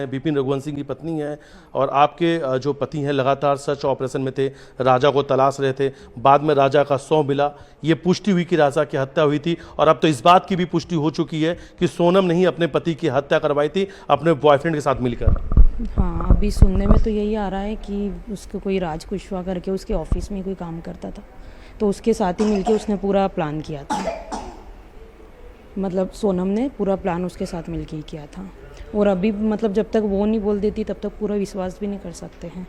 विपिन रघुवंशी सिंह की पत्नी है और आपके जो पति हैं लगातार सर्च ऑपरेशन में थे, राजा को तलाश रहे थे। बाद में राजा का शव मिला, ये पुष्टि हुई कि राजा की हत्या हुई थी और अब तो इस बात की भी पुष्टि हो चुकी है कि सोनम ने ही अपने पति की हत्या करवाई थी अपने बॉयफ्रेंड के साथ मिलकर। हाँ, अभी सुनने में तो यही आ रहा है कि उसको कोई राज कुशवाहा करके उसके ऑफिस में कोई काम करता था, तो उसके साथ ही मिलके उसने पूरा प्लान किया था। मतलब सोनम ने पूरा प्लान उसके साथ मिलके ही किया था। और अभी मतलब जब तक वो नहीं बोल देती तब तक पूरा विश्वास भी नहीं कर सकते हैं।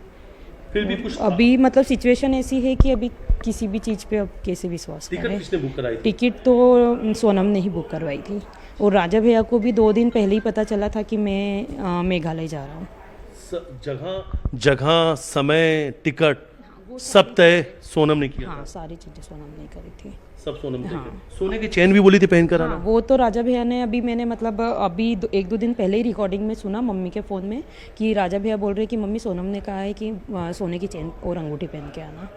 फिर भी कुछ अभी मतलब सिचुएशन ऐसी है कि अभी किसी भी चीज़ पे अब कैसे विश्वास करें। टिकट किसने बुक कराई थी? टिकट तो सोनम ने ही बुक करवाई थी और राजा भैया को भी 2 दिन पहले ही पता चला था कि मैं मेघालय जा रहा हूँ। जगह, समय, टिकट सब तय सोनम ने किया? हाँ, सारी चीज़ें सोनम ने करी थी। सब सोनम ने हाँ। किया। सोने की चेन भी बोली थी पहन कर आना? हाँ, वो तो राजा भैया ने अभी मैंने मतलब अभी 1-2 दिन पहले ही रिकॉर्डिंग में सुना मम्मी के फ़ोन में कि राजा भैया बोल रहे कि मम्मी सोनम ने कहा है कि सोने की चेन और अंगूठी पहन के आना।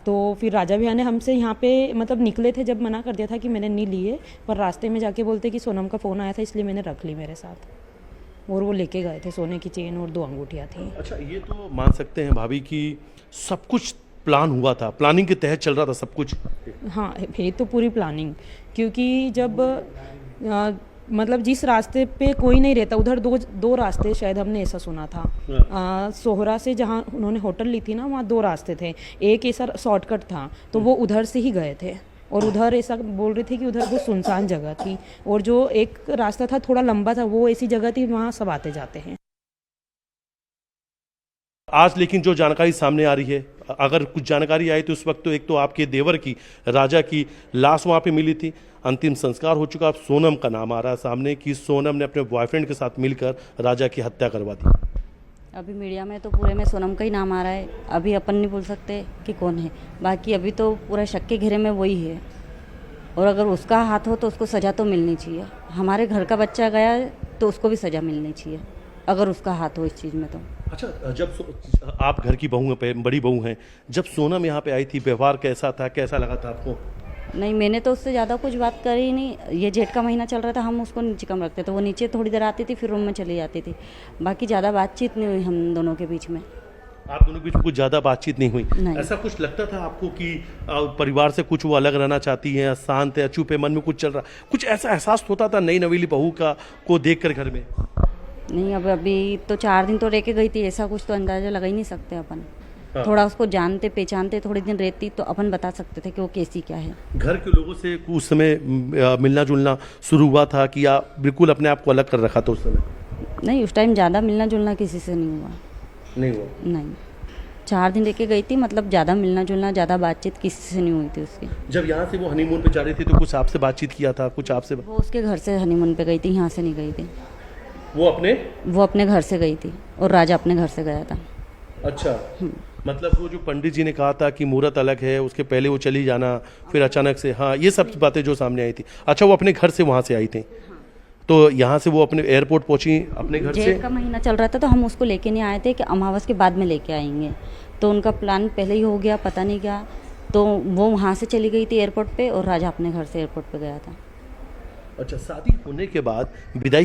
तो फिर राजा भैया ने हमसे यहाँ पे मतलब निकले थे जब मना कर दिया था कि मैंने नहीं लिए, पर रास्ते में जाके बोलते कि सोनम का फ़ोन आया था इसलिए मैंने रख ली मेरे साथ, और वो लेके गए थे सोने की चेन और 2 अंगूठियाँ थी। अच्छा, ये तो मान सकते हैं भाभी कि सब कुछ प्लान हुआ था, प्लानिंग के तहत चल रहा था सब कुछ। हाँ, है तो पूरी प्लानिंग, क्योंकि जब मतलब जिस रास्ते पे कोई नहीं रहता उधर दो रास्ते शायद हमने ऐसा सुना था। सोहरा से जहाँ उन्होंने होटल ली थी ना, वहाँ 2 रास्ते थे। एक ऐसा शॉर्टकट था तो वो उधर से ही गए थे, और उधर ऐसा बोल रहे थे कि उधर वो सुनसान जगह थी, और जो एक रास्ता था थोड़ा लंबा था वो ऐसी जगह थी वहाँ सब आते जाते हैं। आज लेकिन जो जानकारी सामने आ रही है, अगर कुछ जानकारी आई तो उस वक्त तो एक तो आपके देवर की, राजा की लाश वहाँ पे मिली थी, अंतिम संस्कार हो चुका। अब सोनम का नाम आ रहा है सामने कि सोनम ने अपने बॉयफ्रेंड के साथ मिलकर राजा की हत्या करवा दी। अभी मीडिया में तो पूरे में सोनम का ही नाम आ रहा है, अभी अपन नहीं बोल सकते कि कौन है। बाकी अभी तो पूरा शक के घेरे में वही है, और अगर उसका हाथ हो तो उसको सज़ा तो मिलनी चाहिए। हमारे घर का बच्चा गया है तो उसको भी सज़ा मिलनी चाहिए अगर उसका हाथ हो इस चीज़ में तो। अच्छा, जब आप घर की बहू हैं, बड़ी बहू हैं, जब सोनम यहाँ पे आई थी व्यवहार कैसा था, कैसा लगा था आपको? नहीं, मैंने तो उससे ज़्यादा कुछ बात करी ही नहीं। ये जेठ का महीना चल रहा था, हम उसको नीचे कम रखते थे, वो नीचे थोड़ी देर आती थी फिर रूम में चली जाती थी। बाकी ज़्यादा बातचीत नहीं हुई हम दोनों के बीच में। आप दोनों के बीच कुछ ज़्यादा बातचीत नहीं हुई? नहीं। ऐसा कुछ लगता था आपको कि परिवार से कुछ वो अलग रहना चाहती हैं, शांत है, चुप है, मन में कुछ चल रहा, कुछ ऐसा एहसास होता था नई नवेली बहू को देख कर घर में? नहीं, अब अभी तो 4 दिन तो रह के गई थी, ऐसा कुछ तो अंदाज़ा लगा ही नहीं सकते अपन। हाँ। थोड़ा उसको जानते पहचानते, थोड़े दिन रहती तो अपन बता सकते थे कि वो कैसी क्या है। घर के लोगों से उस समय मिलना जुलना शुरू हुआ था कि या बिल्कुल अपने आप को अलग कर रखा था उस समय? नहीं, उस टाइम ज़्यादा मिलना जुलना किसी से नहीं हुआ। नहीं हुआ? नहीं, 4 दिन रह के गई थी, मतलब ज़्यादा मिलना जुलना, ज़्यादा बातचीत किसी से नहीं हुई थी उसकी। जब यहाँ से वो हनीमून पे जा रही थी तो कुछ आपसे बातचीत किया था, कुछ आपसे? वो उसके घर से हनीमून पे गई थी, यहाँ से नहीं गई थी। वो अपने घर से गई थी और राजा अपने घर से गया था। अच्छा, मतलब वो जो पंडित जी ने कहा था कि मुहूर्त अलग है, उसके पहले वो चली जाना, फिर अचानक से, हाँ, ये सब बातें जो सामने आई थी। अच्छा, वो अपने घर से वहाँ से आई थी, तो यहाँ से वो अपने एयरपोर्ट पहुँची अपने घर से? जेठ का महीना चल रहा था तो हम उसको लेके नहीं आए थे कि अमावस के बाद में लेके आएंगे, तो उनका प्लान पहले ही हो गया, पता नहीं क्या, तो वो वहाँ से चली गई थी एयरपोर्ट पे और राजा अपने घर से एयरपोर्ट पे गया था। अच्छा, शादी होने के बाद विदाई